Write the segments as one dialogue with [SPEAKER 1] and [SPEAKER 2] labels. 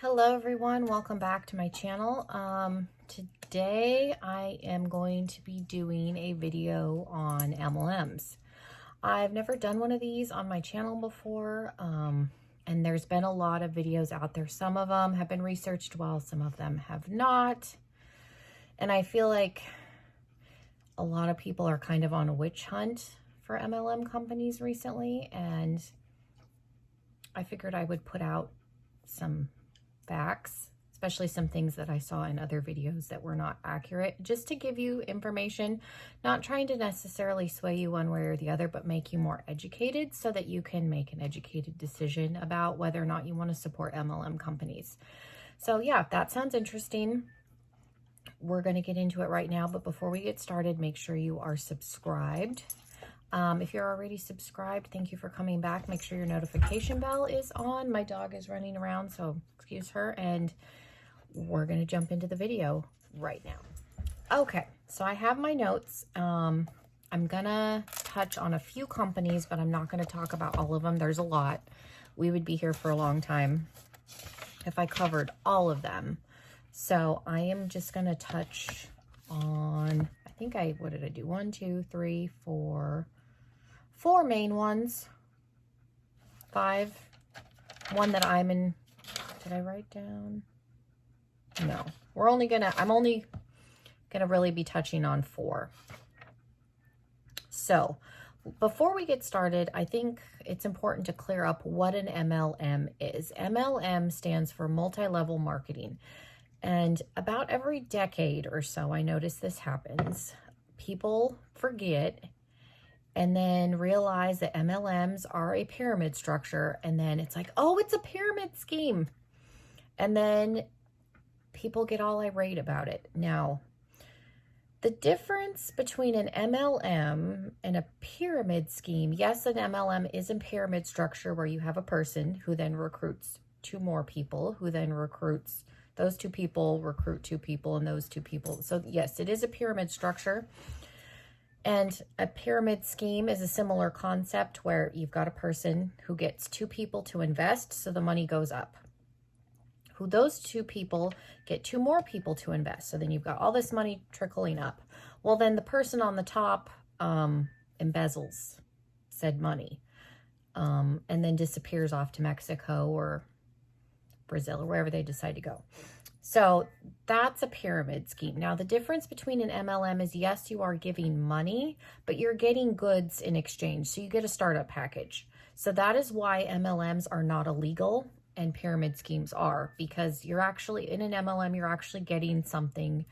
[SPEAKER 1] Hello everyone, welcome back to my channel. Today I am going to be doing a video on MLMs. I've never done one of these on my channel before, and there's been a lot of videos out there. Some of them have been researched well, some of them have not. And I feel like a lot of people are kind of on a witch hunt for MLM companies recently, and I figured I would put out some facts, especially some things that I saw in other videos that were not accurate, just to give you information, not trying to necessarily sway you one way or the other, but make you more educated so that you can make an educated decision about whether or not you want to support MLM companies. So yeah, if that sounds interesting, we're going to get into it right now. But before we get started, make sure you are subscribed. If you're already subscribed, thank you for coming back. Make sure your notification bell is on. My dog is running around, so excuse her. And we're going to jump into the video right now. Okay, so I have my notes. I'm going to touch on a few companies, but I'm not going to talk about all of them. There's a lot. We would be here for a long time if I covered all of them. So I am just going to touch on, what did I do? 1, 2, 3, 4 main ones, 5, one that I'm in. Did I write down? No, I'm only gonna really be touching on 4. So before we get started, I think it's important to clear up what an MLM is. MLM stands for multi-level marketing. And about every decade or so, I notice this happens. People forget and then realize that MLMs are a pyramid structure. And then it's like, oh, it's a pyramid scheme. And then people get all irate about it. Now, the difference between an MLM and a pyramid scheme, yes, an MLM is a pyramid structure where you have a person who then recruits 2 more people, who then recruits those 2 people, recruit 2 people, and those 2 people. So yes, it is a pyramid structure. And a pyramid scheme is a similar concept where you've got a person who gets 2 people to invest, so the money goes up. Those 2 people get 2 more people to invest, so then you've got all this money trickling up. Well, then the person on the top embezzles said money and then disappears off to Mexico or Brazil or wherever they decide to go. So that's a pyramid scheme. Now, the difference between an MLM is, yes, you are giving money, but you're getting goods in exchange. So you get a startup package. So that is why MLMs are not illegal and pyramid schemes are, because you're actually in an MLM, you're actually getting something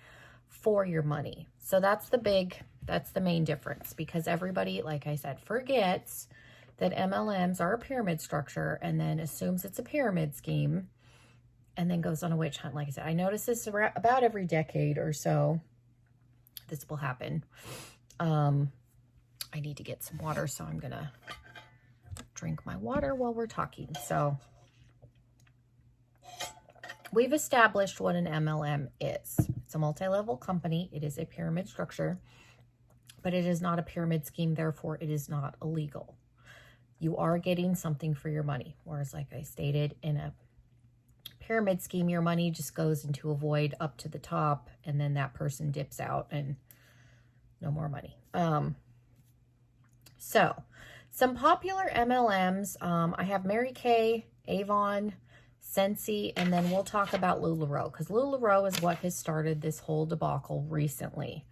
[SPEAKER 1] for your money. So that's the main difference, because everybody, like I said, forgets that MLMs are a pyramid structure and then assumes it's a pyramid scheme and then goes on a witch hunt. Like I said, I notice this about every decade or so. This will happen. I need to get some water, so I'm gonna drink my water while we're talking. So we've established what an MLM is. It's a multi-level company. It is a pyramid structure, but it is not a pyramid scheme. Therefore, it is not illegal. You are getting something for your money. Whereas, like I stated, in a pyramid scheme, your money just goes into a void up to the top, and then that person dips out and no more money. So some popular MLMs, I have Mary Kay, Avon, Scentsy, and then we'll talk about LuLaRoe, because LuLaRoe is what has started this whole debacle recently.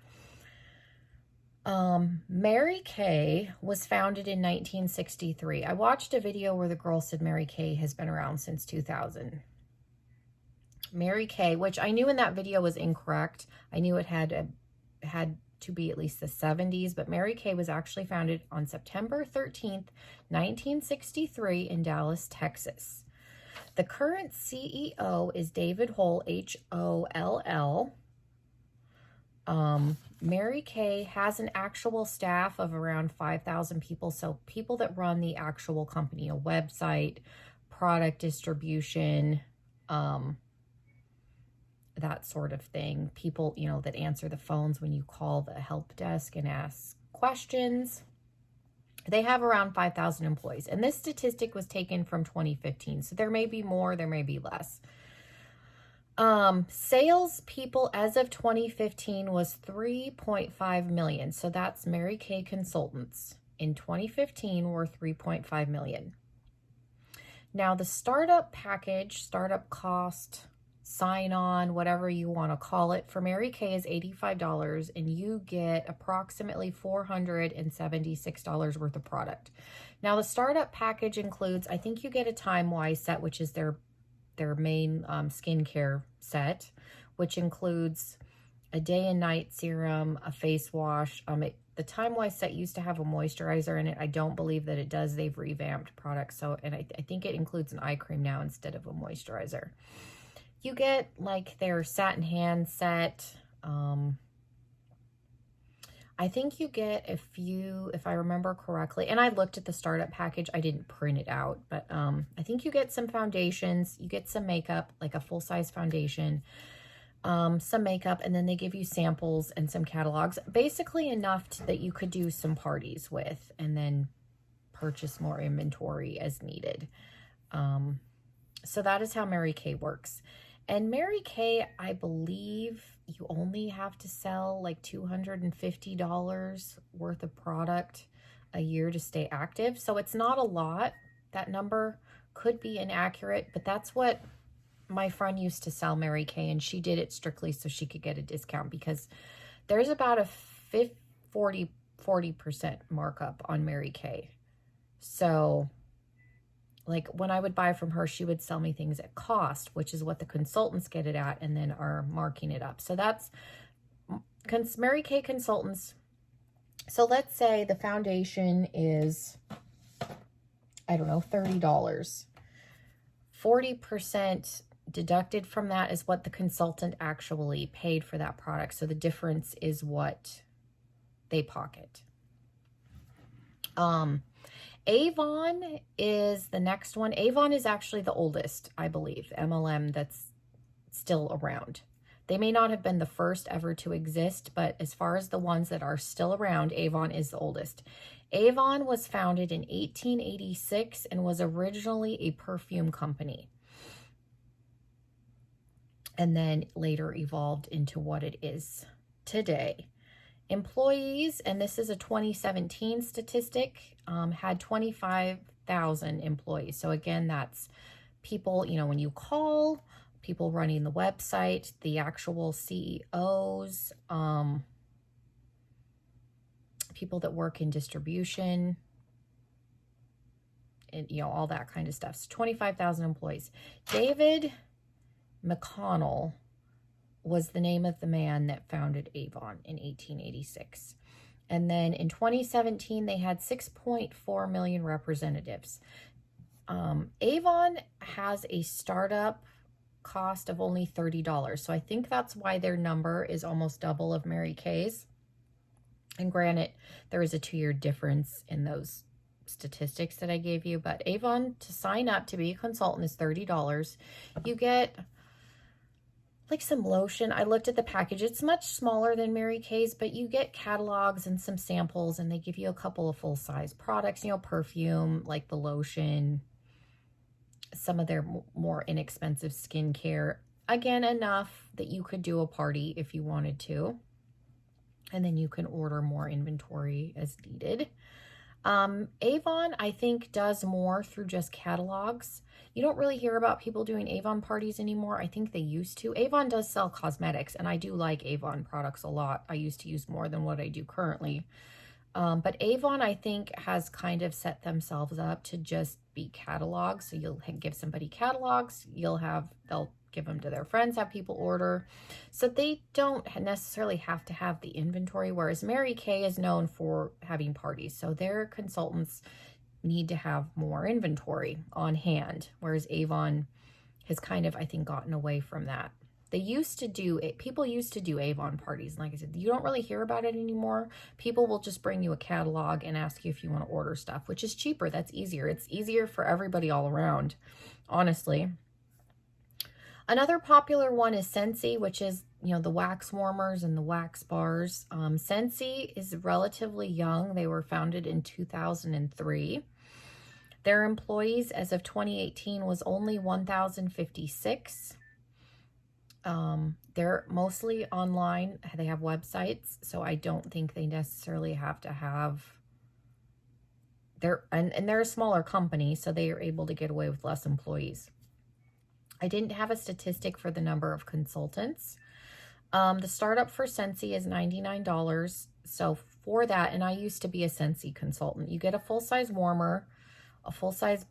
[SPEAKER 1] Mary Kay was founded in 1963. I watched a video where the girl said Mary Kay has been around since 2000. Mary Kay, which I knew in that video was incorrect. I knew it had to be at least the 70s, but Mary Kay was actually founded on September 13th, 1963 in Dallas, Texas. The current CEO is David Holl, Holl. Mary Kay has an actual staff of around 5,000 people. So people that run the actual company, a website, product distribution, that sort of thing. People, that answer the phones when you call the help desk and ask questions. They have around 5,000 employees. And this statistic was taken from 2015. So there may be more, there may be less. Sales people as of 2015 was 3.5 million. So that's Mary Kay consultants in 2015 were 3.5 million. Now the startup package, startup cost, sign on, whatever you want to call it, for Mary Kay is $85, and you get approximately $476 worth of product. Now the startup package includes, I think you get a Time-Wise set, which is their main skincare set, which includes a day and night serum, a face wash. The Time-Wise set used to have a moisturizer in it. I don't believe that it does. They've revamped products. So, and I think it includes an eye cream now instead of a moisturizer. You get like their satin hand set. I think you get a few, if I remember correctly, and I looked at the startup package, I didn't print it out, but I think you get some foundations, you get some makeup, like a full-size foundation, some makeup, and then they give you samples and some catalogs, basically enough that you could do some parties with and then purchase more inventory as needed. So that is how Mary Kay works. And Mary Kay, I believe you only have to sell like $250 worth of product a year to stay active. So it's not a lot. That number could be inaccurate, but that's what my friend used to sell Mary Kay, and she did it strictly so she could get a discount because there's about a 40% markup on Mary Kay. So like when I would buy from her, she would sell me things at cost, which is what the consultants get it at and then are marking it up. So that's Mary Kay consultants. So let's say the foundation is, I don't know, $30. 40% deducted from that is what the consultant actually paid for that product. So the difference is what they pocket. Avon is the next one. Avon is actually the oldest, I believe, MLM that's still around. They may not have been the first ever to exist, but as far as the ones that are still around, Avon is the oldest. Avon was founded in 1886 and was originally a perfume company, and then later evolved into what it is today. Employees, and this is a 2017 statistic, had 25,000 employees. So again, that's people, you know, when you call, people running the website, the actual CEOs, people that work in distribution, and, you know, all that kind of stuff. So 25,000 employees. David McConnell was the name of the man that founded Avon in 1886. And then in 2017, they had 6.4 million representatives. Avon has a startup cost of only $30. So I think that's why their number is almost double of Mary Kay's. And granted, there is a 2-year difference in those statistics that I gave you. But Avon, to sign up to be a consultant, is $30. You get like some lotion. I looked at the package. It's much smaller than Mary Kay's, but you get catalogs and some samples, and they give you a couple of full-size products, you know, perfume, like the lotion, some of their more inexpensive skincare. Again, enough that you could do a party if you wanted to, and then you can order more inventory as needed. Avon, I think, does more through just catalogs. You don't really hear about people doing Avon parties anymore. I think they used to. Avon does sell cosmetics, and I do like Avon products a lot. I used to use more than what I do currently. But Avon, I think, has kind of set themselves up to just be catalogs. So you'll give somebody catalogs, they'll give them to their friends, have people order. So they don't necessarily have to have the inventory, whereas Mary Kay is known for having parties. So their consultants need to have more inventory on hand, whereas Avon has kind of, I think, gotten away from that. People used to do Avon parties. And like I said, you don't really hear about it anymore. People will just bring you a catalog and ask you if you want to order stuff, which is cheaper. That's easier. It's easier for everybody all around, honestly. Another popular one is Scentsy, which is, you know, the wax warmers and the wax bars. Scentsy is relatively young. They were founded in 2003. Their employees as of 2018 was only 1,056. They're mostly online. They have websites, so I don't think they necessarily have to have and they're a smaller company, so they are able to get away with less employees. I didn't have a statistic for the number of consultants. The startup for Scentsy is $99. So for that, and I used to be a Scentsy consultant, you get a full-size warmer, a full-size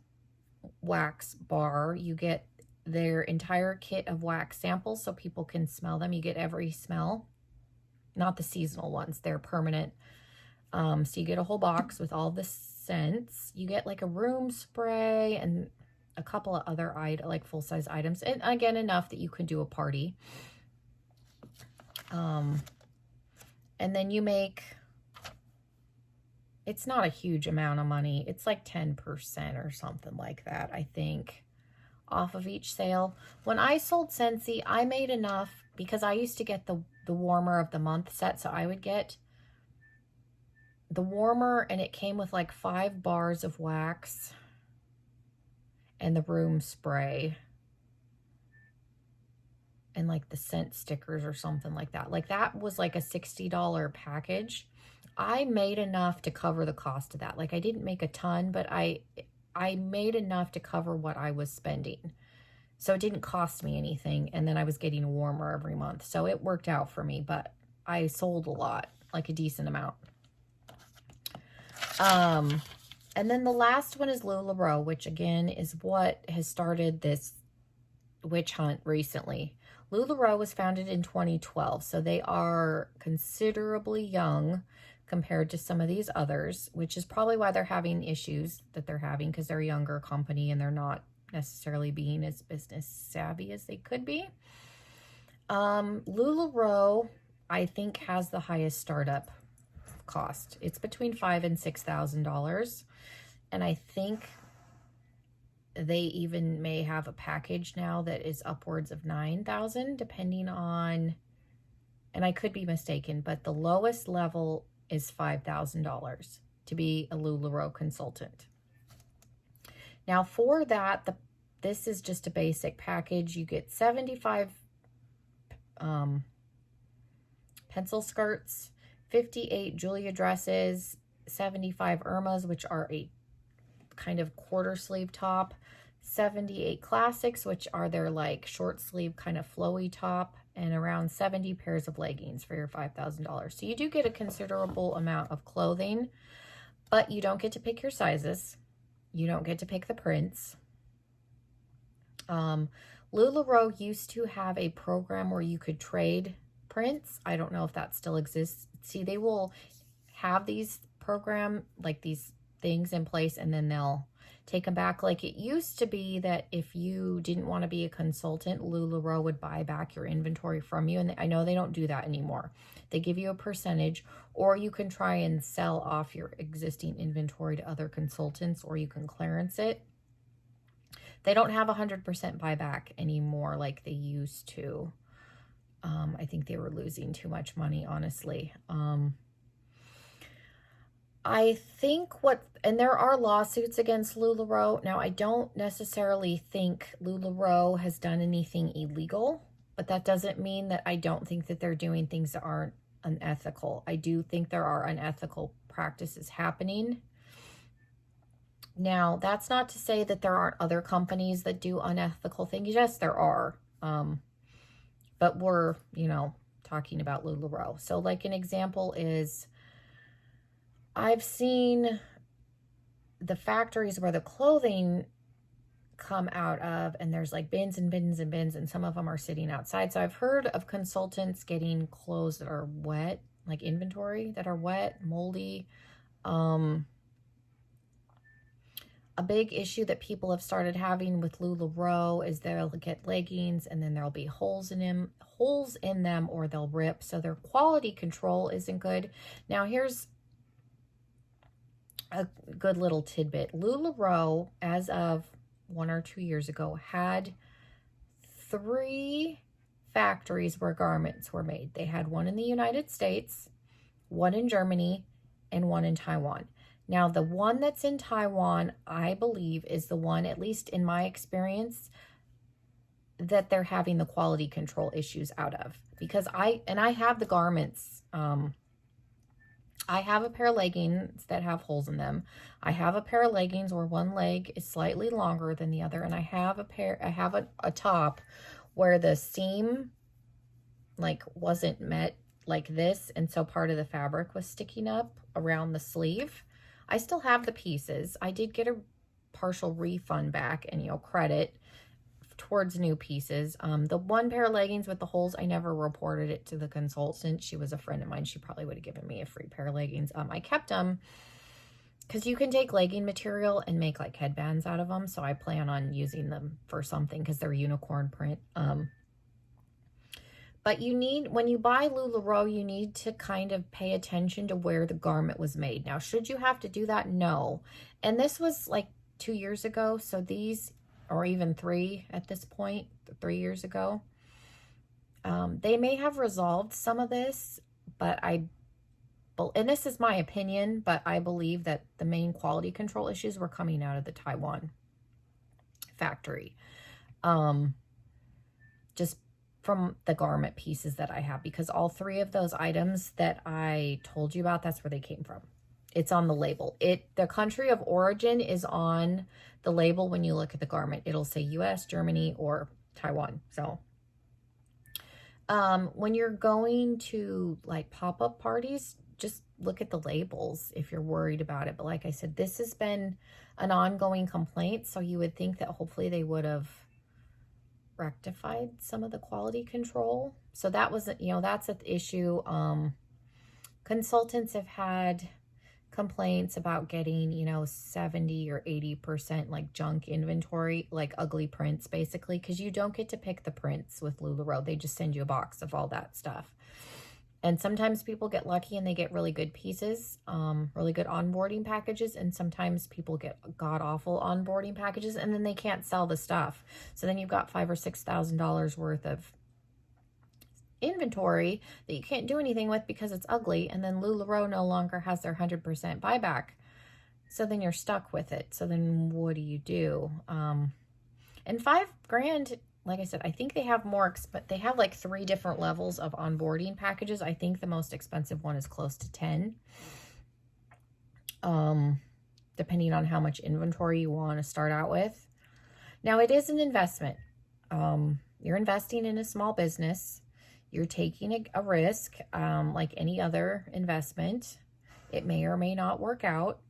[SPEAKER 1] wax bar. You get their entire kit of wax samples so people can smell them. You get every smell, not the seasonal ones. They're permanent. So you get a whole box with all the scents. You get like a room spray and a couple of other like full-size items. And again, enough that you can do a party. And then you make, it's not a huge amount of money. It's like 10% or something like that, I think, off of each sale. When I sold Scentsy, I made enough because I used to get the warmer of the month set. So I would get the warmer and it came with like 5 bars of wax and the room spray and like the scent stickers or something like that. Like that was like a $60 package. I made enough to cover the cost of that. Like I didn't make a ton, but I made enough to cover what I was spending. So it didn't cost me anything. And then I was getting warmer every month. So it worked out for me, but I sold a lot, like a decent amount. And then the last one is LuLaRoe, which again is what has started this witch hunt recently. LuLaRoe was founded in 2012, so they are considerably young compared to some of these others, which is probably why they're having issues that they're having, because they're a younger company and they're not necessarily being as business savvy as they could be. LuLaRoe, I think, has the highest startup cost. It's between $5,000 and $6,000, and I think they even may have a package now that is upwards of $9,000, depending on, and I could be mistaken, but the lowest level is $5,000 to be a LuLaRoe consultant. Now for that, this is just a basic package. You get 75 pencil skirts, 58 Julia dresses, 75 Irmas, which are a kind of quarter sleeve top, 78 classics, which are their like short sleeve kind of flowy top, and around 70 pairs of leggings for your $5,000. So you do get a considerable amount of clothing, but you don't get to pick your sizes. You don't get to pick the prints. LuLaRoe used to have a program where you could trade prints. I don't know if that still exists. See, they will have these program, like these things in place, and then they'll take them back. Like it used to be that if you didn't want to be a consultant, LuLaRoe would buy back your inventory from you. And I know they don't do that anymore. They give you a percentage, or you can try and sell off your existing inventory to other consultants, or you can clearance it. They don't have 100% buyback anymore like they used to. I think they were losing too much money, honestly. I think and there are lawsuits against LuLaRoe. Now, I don't necessarily think LuLaRoe has done anything illegal, but that doesn't mean that I don't think that they're doing things that aren't unethical. I do think there are unethical practices happening. Now, that's not to say that there aren't other companies that do unethical things. Yes, there are. But we're, talking about LuLaRoe. So like an example is, I've seen the factories where the clothing come out of, and there's like bins and bins and bins, and some of them are sitting outside. So I've heard of consultants getting clothes that are wet, like inventory that are wet, moldy. A big issue that people have started having with LuLaRoe is they'll get leggings and then there'll be holes in them, or they'll rip. So their quality control isn't good. Now here's a good little tidbit. LuLaRoe, as of 1 or 2 years ago, had 3 factories where garments were made. They had one in the United States, one in Germany, and one in Taiwan. Now, the one that's in Taiwan, I believe, is the one, at least in my experience, that they're having the quality control issues out of. Because I have the garments. I have a pair of leggings that have holes in them. I have a pair of leggings where one leg is slightly longer than the other. And I have a top where the seam like wasn't met like this. And so part of the fabric was sticking up around the sleeve. I still have the pieces. I did get a partial refund back and, credit towards new pieces. The one pair of leggings with the holes, I never reported it to the consultant. She was a friend of mine. She probably would have given me a free pair of leggings. I kept them because you can take legging material and make like headbands out of them. So I plan on using them for something because they're unicorn print. But when you buy LuLaRoe, you need to kind of pay attention to where the garment was made. Now, should you have to do that? No. And this was like 2 years ago. So these, or even 3 at this point, 3 years ago. They may have resolved some of this, but and this is my opinion, but I believe that the main quality control issues were coming out of the Taiwan factory. Just from the garment pieces that I have, because all 3 of those items that I told you about, that's where they came from. It's on the label. The country of origin is on the label. When you look at the garment, it'll say US, Germany, or Taiwan. So when you're going to like pop-up parties, just look at the labels if you're worried about it. But like I said, this has been an ongoing complaint. So you would think that hopefully they would have rectified some of the quality control. So that was, that's an issue. Consultants have had complaints about getting, 70 or 80% like junk inventory, like ugly prints, basically, because you don't get to pick the prints with LuLaRoe. They just send you a box of all that stuff. And sometimes people get lucky and they get really good pieces, really good onboarding packages. And sometimes people get god-awful onboarding packages and then they can't sell the stuff. So then you've got $5,000 or $6,000 worth of inventory that you can't do anything with because it's ugly. And then LuLaRoe no longer has their 100% buyback. So then you're stuck with it. So then what do you do? And $5,000, like I said, I think they have they have like 3 different levels of onboarding packages. I think the most expensive one is close to 10. Depending on how much inventory you want to start out with. Now it is an investment. You're investing in a small business. You're taking a risk, like any other investment. It may or may not work out.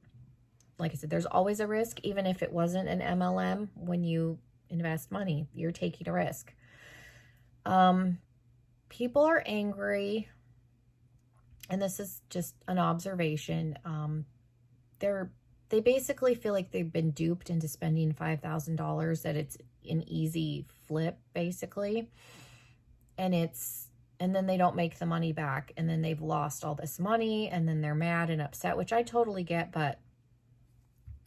[SPEAKER 1] Like I said, there's always a risk, even if it wasn't an MLM. When you invest money, you're taking a risk. People are angry, and this is just an observation. They basically feel like they've been duped into spending $5,000, that it's an easy flip, basically. And then they don't make the money back, and then they've lost all this money, and then they're mad and upset, which I totally get, but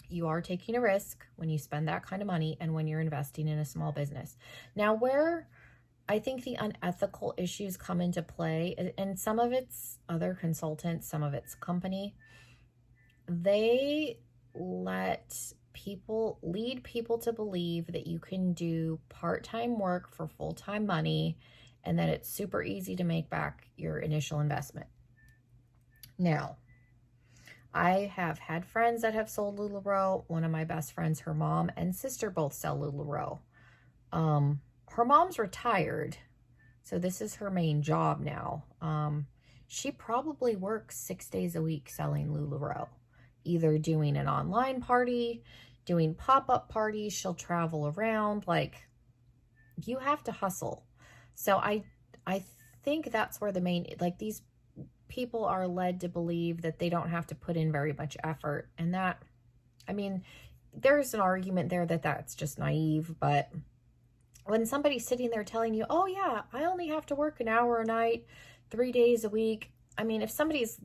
[SPEAKER 1] you are taking a risk when you spend that kind of money and when you're investing in a small business. Now, where I think the unethical issues come into play, and some of it's other consultants, some of it's company, they lead people to believe that you can do part-time work for full-time money and that it's super easy to make back your initial investment. Now, I have had friends that have sold LuLaRoe. One of my best friends, her mom and sister both sell LuLaRoe. Her mom's retired, so this is her main job now. She probably works 6 days a week selling LuLaRoe, either doing an online party, doing pop-up parties. She'll travel around. Like, you have to hustle. So I think that's where the main, like, these people are led to believe that they don't have to put in very much effort. And that, I mean, there's an argument there that that's just naive. But when somebody's sitting there telling you, oh yeah, I only have to work an hour a night, 3 days a week. I mean, if somebody's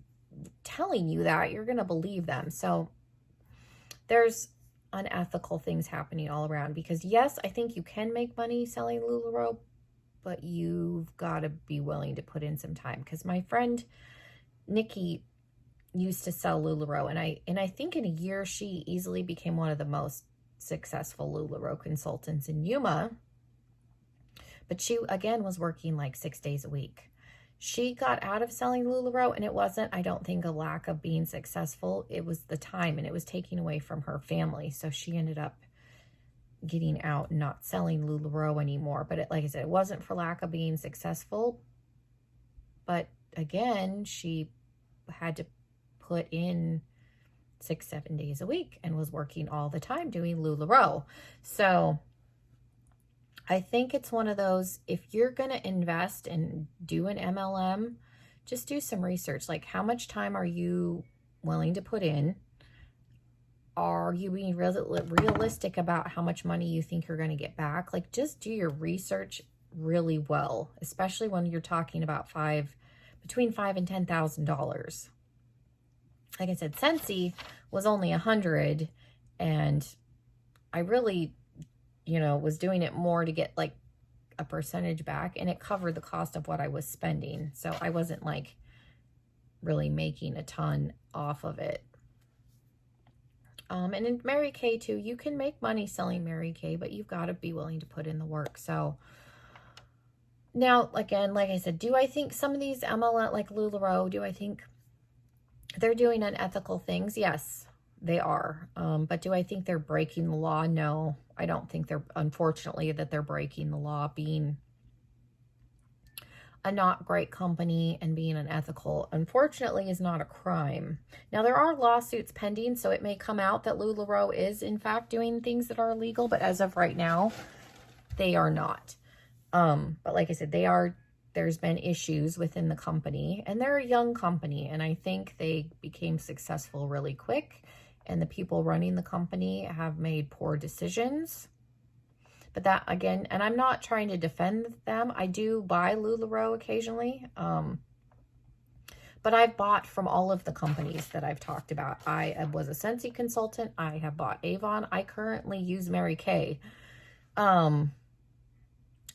[SPEAKER 1] telling you that, you're going to believe them. So there's unethical things happening all around, because yes, I think you can make money selling LuLaRoe, but you've got to be willing to put in some time. Because my friend Nikki used to sell LuLaRoe, and I think in a year she easily became one of the most successful LuLaRoe consultants in Yuma. But she, again, was working like 6 days a week. She got out of selling LuLaRoe, and it wasn't, I don't think, a lack of being successful. It was the time, and it was taking away from her family. So she ended up getting out and not selling LuLaRoe anymore. But like I said, it wasn't for lack of being successful. But again, she had to put in 6-7 days a week and was working all the time doing LuLaRoe. So I think it's one of those, if you're going to invest and do an MLM, just do some research. Like, how much time are you willing to put in? Are you being realistic about how much money you think you're going to get back? Like, just do your research really well, especially when you're talking about between $5,000 and $10,000. Like I said, Scentsy was only $100, and I really, was doing it more to get like a percentage back, and it covered the cost of what I was spending. So I wasn't like really making a ton off of it. And in Mary Kay too, you can make money selling Mary Kay, but you've got to be willing to put in the work. So now, again, like I said, do I think some of these MLM, like LuLaRoe, do I think they're doing unethical things? Yes, they are. But do I think they're breaking the law? No, I don't think unfortunately, that they're breaking the law. Being a not great company and being unethical, unfortunately, is not a crime. Now, there are lawsuits pending, so it may come out that LuLaRoe is, in fact, doing things that are illegal, but as of right now, they are not. But like I said, there's been issues within the company, and they're a young company, and I think they became successful really quick, and the people running the company have made poor decisions. But that, again, and I'm not trying to defend them. I do buy LuLaRoe occasionally. But I've bought from all of the companies that I've talked about. I was a Scentsy consultant. I have bought Avon. I currently use Mary Kay. But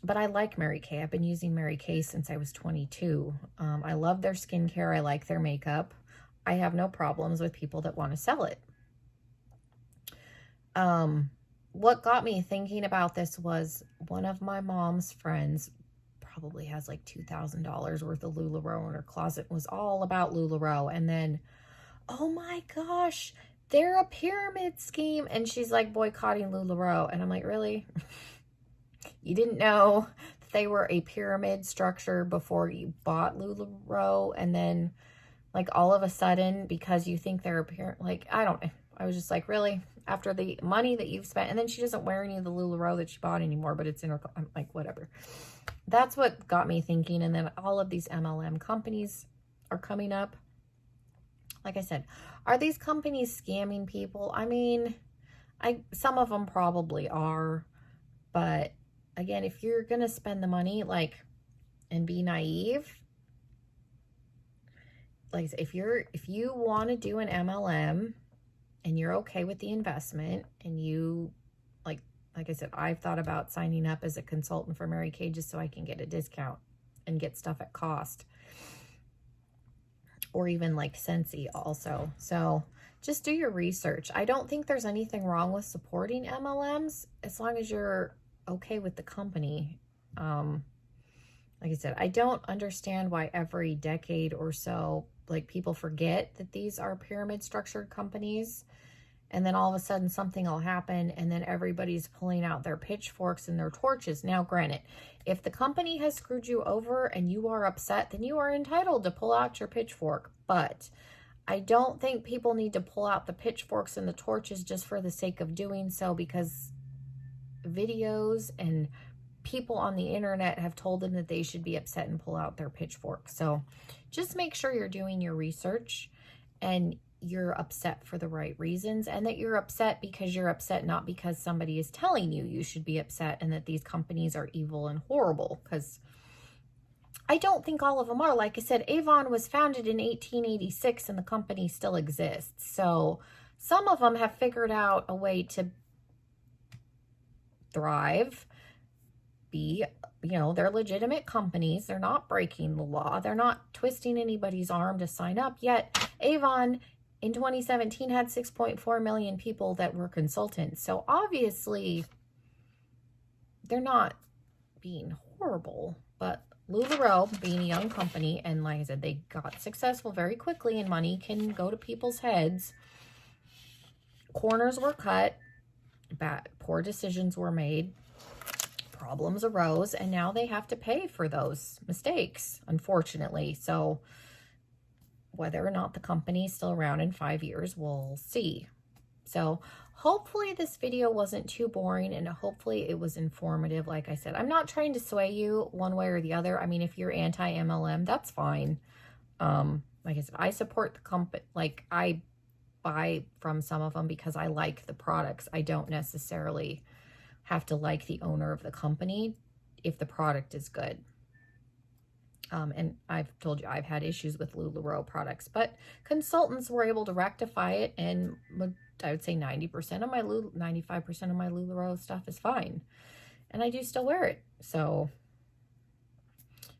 [SPEAKER 1] I like Mary Kay. I've been using Mary Kay since I was 22. I love their skincare. I like their makeup. I have no problems with people that want to sell it. What got me thinking about this was one of my mom's friends probably has like $2,000 worth of LuLaRoe in her closet. It was all about LuLaRoe. And then, oh my gosh, they're a pyramid scheme. And she's like boycotting LuLaRoe. And I'm like, really? You didn't know that they were a pyramid structure before you bought LuLaRoe? And then like all of a sudden, because you think they're a pyramid, like, I don't know. I was just like, really? After the money that you've spent? And then she doesn't wear any of the LuLaRoe that she bought anymore, but it's in her, I'm like, whatever. That's what got me thinking. And then all of these MLM companies are coming up. Like I said, are these companies scamming people? I mean, some of them probably are, but again, if you're going to spend the money, like, and be naive, like, if you want to do an MLM, and you're okay with the investment, and you, like I said, I've thought about signing up as a consultant for Mary Kay just so I can get a discount and get stuff at cost. Or even like Scentsy also. So just do your research. I don't think there's anything wrong with supporting MLMs as long as you're okay with the company. Like I said, I don't understand why every decade or so, like, people forget that these are pyramid structured companies, and then all of a sudden something will happen, and then everybody's pulling out their pitchforks and their torches. Now, granted, if the company has screwed you over and you are upset, then you are entitled to pull out your pitchfork. But I don't think people need to pull out the pitchforks and the torches just for the sake of doing so, because videos and people on the internet have told them that they should be upset and pull out their pitchfork. So just make sure you're doing your research and you're upset for the right reasons, and that you're upset because you're upset, not because somebody is telling you you should be upset and that these companies are evil and horrible, because I don't think all of them are. Like I said, Avon was founded in 1886 and the company still exists. So some of them have figured out a way to thrive. They're legitimate companies. They're not breaking the law. They're not twisting anybody's arm to sign up. Yet Avon in 2017 had 6.4 million people that were consultants. So obviously they're not being horrible. But LuLaRoe, being a young company, and like I said, they got successful very quickly, and money can go to people's heads. Corners were cut, poor decisions were made, problems arose, and now they have to pay for those mistakes, unfortunately. So whether or not the company is still around in 5 years, we'll see. So hopefully this video wasn't too boring, and hopefully it was informative. Like I said, I'm not trying to sway you one way or the other. I mean, if you're anti-MLM, that's fine. Like I said, I support the company. Like, I buy from some of them because I like the products. I don't necessarily have to like the owner of the company if the product is good. And I've told you I've had issues with LuLaRoe products, but consultants were able to rectify it, and I would say 95% of my LuLaRoe stuff is fine, and I do still wear it. So,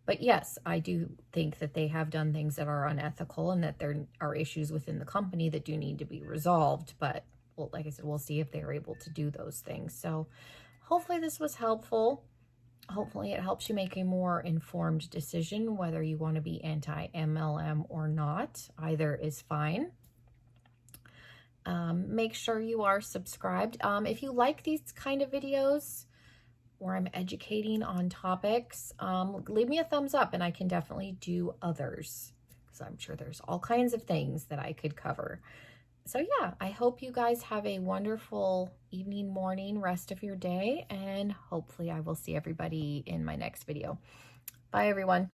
[SPEAKER 1] but yes, I do think that they have done things that are unethical, and that there are issues within the company that do need to be resolved. But, well, like I said, we'll see if they're able to do those things. So hopefully this was helpful. Hopefully it helps you make a more informed decision, whether you want to be anti-MLM or not. Either is fine. Make sure you are subscribed. If you like these kind of videos where I'm educating on topics, leave me a thumbs up, and I can definitely do others, because I'm sure there's all kinds of things that I could cover. So yeah, I hope you guys have a wonderful evening, morning, rest of your day, and hopefully I will see everybody in my next video. Bye, everyone.